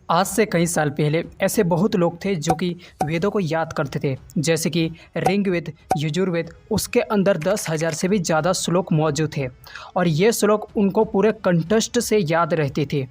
आज से कई साल पहले ऐसे बहुत लोग थे जो कि वेदों को याद करते थे, जैसे कि ऋग्वेद, यजुर्वेद। उसके अंदर 10,000 से भी ज़्यादा श्लोक मौजूद थे और ये श्लोक उनको पूरे कंठस्थ से याद रहते थे।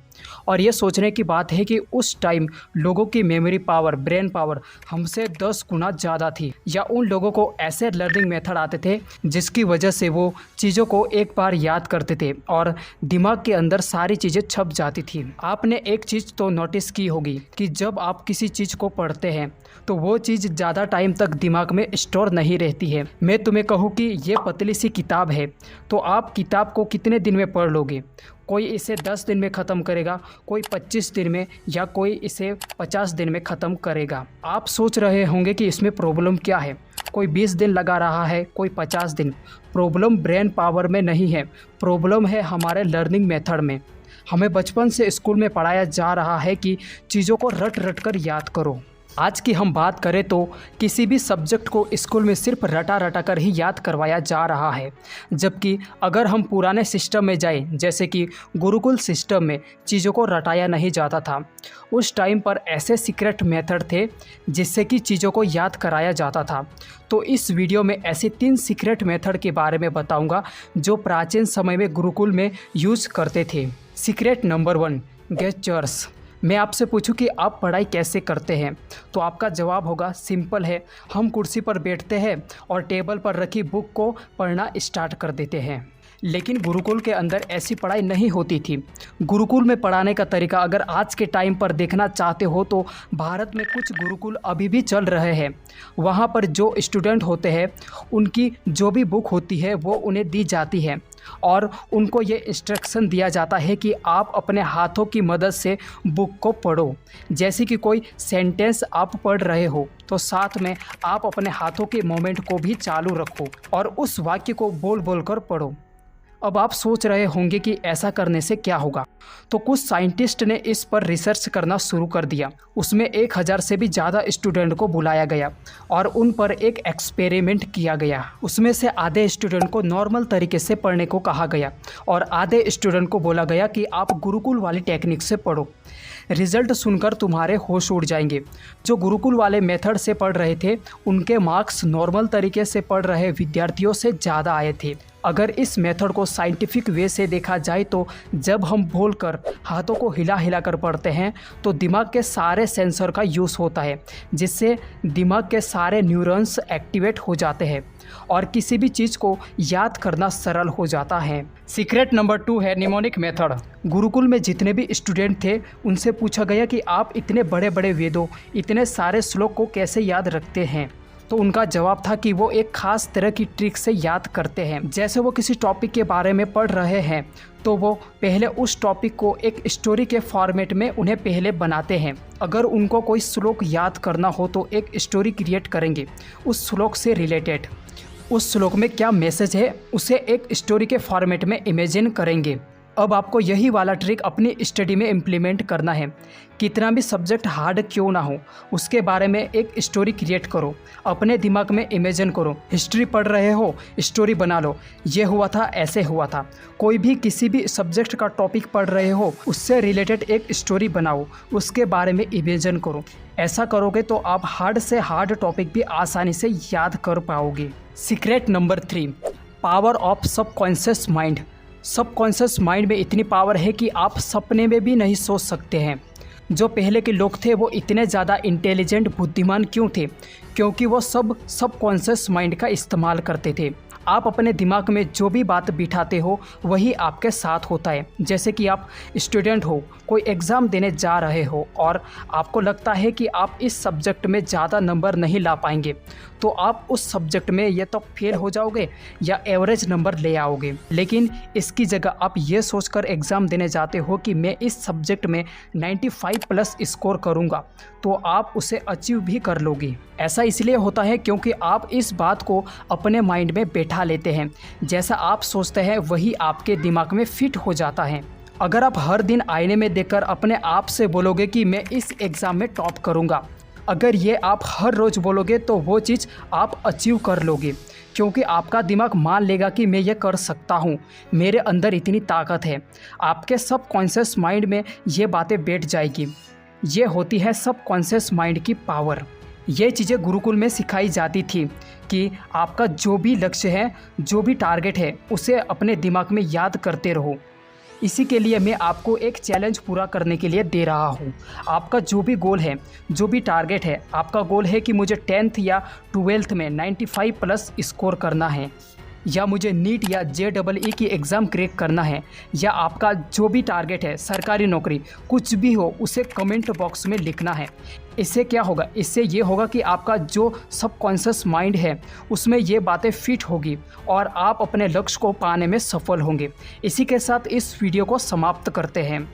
और ये सोचने की बात है कि उस टाइम लोगों की मेमोरी पावर, ब्रेन पावर हमसे 10 गुना ज़्यादा थी, या उन लोगों को ऐसे लर्निंग मेथड आते थे जिसकी वजह से वो चीज़ों को एक बार याद करते थे और दिमाग के अंदर सारी चीज़ें छप जाती थी। आपने एक चीज़ तो नोटिस की होगी कि जब आप किसी चीज़ को पढ़ते हैं तो वो चीज़ ज़्यादा टाइम तक दिमाग में स्टोर नहीं रहती है। मैं तुम्हें कहूँ कि ये पतली सी किताब है, तो आप किताब को कितने दिन में पढ़ लोगे? कोई इसे 10 दिन में ख़त्म करेगा, कोई 25 दिन में, या कोई इसे 50 दिन में ख़त्म करेगा। आप सोच रहे होंगे कि इसमें प्रॉब्लम क्या है। कोई 20 दिन लगा रहा है, कोई 50 दिन। प्रॉब्लम ब्रेन पावर में नहीं है, प्रॉब्लम है हमारे लर्निंग मेथड में। हमें बचपन से स्कूल में पढ़ाया जा रहा है कि चीज़ों को रट रट कर याद करो। आज की हम बात करें तो किसी भी सब्जेक्ट को स्कूल में सिर्फ रटा रटा कर ही याद करवाया जा रहा है, जबकि अगर हम पुराने सिस्टम में जाएं, जैसे कि गुरुकुल सिस्टम में चीज़ों को रटाया नहीं जाता था। उस टाइम पर ऐसे सीक्रेट मेथड थे जिससे कि चीज़ों को याद कराया जाता था। तो इस वीडियो में ऐसे 3 सीक्रेट मेथड के बारे में बताऊंगा जो प्राचीन समय में गुरुकुल में यूज करते थे। Secret number 1, gestures. मैं आपसे पूछूं कि आप पढ़ाई कैसे करते हैं, तो आपका जवाब होगा सिंपल है, हम कुर्सी पर बैठते हैं और टेबल पर रखी बुक को पढ़ना स्टार्ट कर देते हैं। लेकिन गुरुकुल के अंदर ऐसी पढ़ाई नहीं होती थी। गुरुकुल में पढ़ाने का तरीका अगर आज के टाइम पर देखना चाहते हो तो भारत में कुछ गुरुकुल अभी भी चल रहे हैं। वहाँ पर जो स्टूडेंट होते हैं उनकी जो भी बुक होती है वो उन्हें दी जाती है और उनको ये इंस्ट्रक्शन दिया जाता है कि आप अपने हाथों की मदद से बुक को पढ़ो। जैसे कि कोई सेंटेंस आप पढ़ रहे हो तो साथ में आप अपने हाथों के मूवमेंट को भी चालू रखो और उस वाक्य को बोल बोल कर पढ़ो। अब आप सोच रहे होंगे कि ऐसा करने से क्या होगा, तो कुछ साइंटिस्ट ने इस पर रिसर्च करना शुरू कर दिया। उसमें 1000 से भी ज़्यादा स्टूडेंट को बुलाया गया और उन पर एक एक्सपेरिमेंट किया गया। उसमें से आधे स्टूडेंट को नॉर्मल तरीके से पढ़ने को कहा गया और आधे स्टूडेंट को बोला गया कि आप गुरुकुल वाली टेक्निक से पढ़ो। रिजल्ट सुनकर तुम्हारे होश उड़ जाएंगे। जो गुरुकुल वाले मेथड से पढ़ रहे थे उनके मार्क्स नॉर्मल तरीके से पढ़ रहे विद्यार्थियों से ज़्यादा आए थे। अगर इस मेथड को साइंटिफिक वे से देखा जाए तो जब हम बोलकर हाथों को हिला हिला कर पढ़ते हैं तो दिमाग के सारे सेंसर का यूज़ होता है, जिससे दिमाग के सारे न्यूरॉन्स एक्टिवेट हो जाते हैं और किसी भी चीज़ को याद करना सरल हो जाता है। सीक्रेट नंबर 2 है निमोनिक मेथड। गुरुकुल में जितने भी स्टूडेंट थे उनसे पूछा गया कि आप इतने बड़े बड़े वेदों, इतने सारे श्लोक को कैसे याद रखते हैं, तो उनका जवाब था कि वो एक खास तरह की ट्रिक से याद करते हैं। जैसे वो किसी टॉपिक के बारे में पढ़ रहे हैं तो वो पहले उस टॉपिक को एक स्टोरी के फॉर्मेट में उन्हें पहले बनाते हैं। अगर उनको कोई श्लोक याद करना हो तो एक स्टोरी क्रिएट करेंगे उस श्लोक से रिलेटेड। उस श्लोक में क्या मैसेज है उसे एक स्टोरी के फॉर्मेट में इमेजिन करेंगे। अब आपको यही वाला ट्रिक अपनी स्टडी में इम्प्लीमेंट करना है। कितना भी सब्जेक्ट हार्ड क्यों ना हो, उसके बारे में एक स्टोरी क्रिएट करो, अपने दिमाग में इमेजिन करो। हिस्ट्री पढ़ रहे हो, स्टोरी बना लो, ये हुआ था, ऐसे हुआ था। कोई भी किसी भी सब्जेक्ट का टॉपिक पढ़ रहे हो, उससे रिलेटेड एक स्टोरी बनाओ, उसके बारे में इमेजिन करो। ऐसा करोगे तो आप हार्ड से हार्ड टॉपिक भी आसानी से याद कर पाओगे। Secret number 3, power of subconscious mind. Subconscious mind में इतनी पावर है कि आप सपने में भी नहीं सोच सकते हैं। जो पहले के लोग थे वो इतने ज़्यादा इंटेलिजेंट, बुद्धिमान क्यों थे? क्योंकि वो सबकॉन्शियस माइंड का इस्तेमाल करते थे। आप अपने दिमाग में जो भी बात बिठाते हो वही आपके साथ होता है। जैसे कि आप स्टूडेंट हो, कोई एग्ज़ाम देने जा रहे हो और आपको लगता है कि आप इस सब्जेक्ट में ज़्यादा नंबर नहीं ला पाएंगे, तो आप उस सब्जेक्ट में या तो फेल हो जाओगे या एवरेज नंबर ले आओगे। लेकिन इसकी जगह आप ये सोचकर एग्ज़ाम देने जाते हो कि मैं इस सब्जेक्ट में 95 प्लस स्कोर करूँगा, तो आप उसे अचीव भी कर लोगे। ऐसा इसलिए होता है क्योंकि आप इस बात को अपने माइंड में बैठा लेते हैं। जैसा आप सोचते हैं वही आपके दिमाग में फिट हो जाता है। अगर आप हर दिन आईने में देखकर अपने आप से बोलोगे कि मैं इस एग्ज़ाम में टॉप करूँगा, अगर ये आप हर रोज़ बोलोगे तो वो चीज़ आप अचीव कर लोगे, क्योंकि आपका दिमाग मान लेगा कि मैं ये कर सकता हूँ, मेरे अंदर इतनी ताकत है। आपके सबकॉन्शियस माइंड में ये बातें बैठ जाएगी। ये होती है सबकॉन्शियस माइंड की पावर। ये चीज़ें गुरुकुल में सिखाई जाती थी कि आपका जो भी लक्ष्य है, जो भी टारगेट है, उसे अपने दिमाग में याद करते रहो। इसी के लिए मैं आपको एक चैलेंज पूरा करने के लिए दे रहा हूँ। आपका जो भी गोल है, जो भी टारगेट है, आपका गोल है कि मुझे 10th या 12th में 95 प्लस स्कोर करना है, या मुझे नीट या JEE की एग्ज़ाम क्रैक करना है, या आपका जो भी टारगेट है, सरकारी नौकरी, कुछ भी हो, उसे कमेंट बॉक्स में लिखना है। इससे क्या होगा? इससे ये होगा कि आपका जो सबकॉन्शियस माइंड है उसमें ये बातें फिट होगी और आप अपने लक्ष्य को पाने में सफल होंगे। इसी के साथ इस वीडियो को समाप्त करते हैं।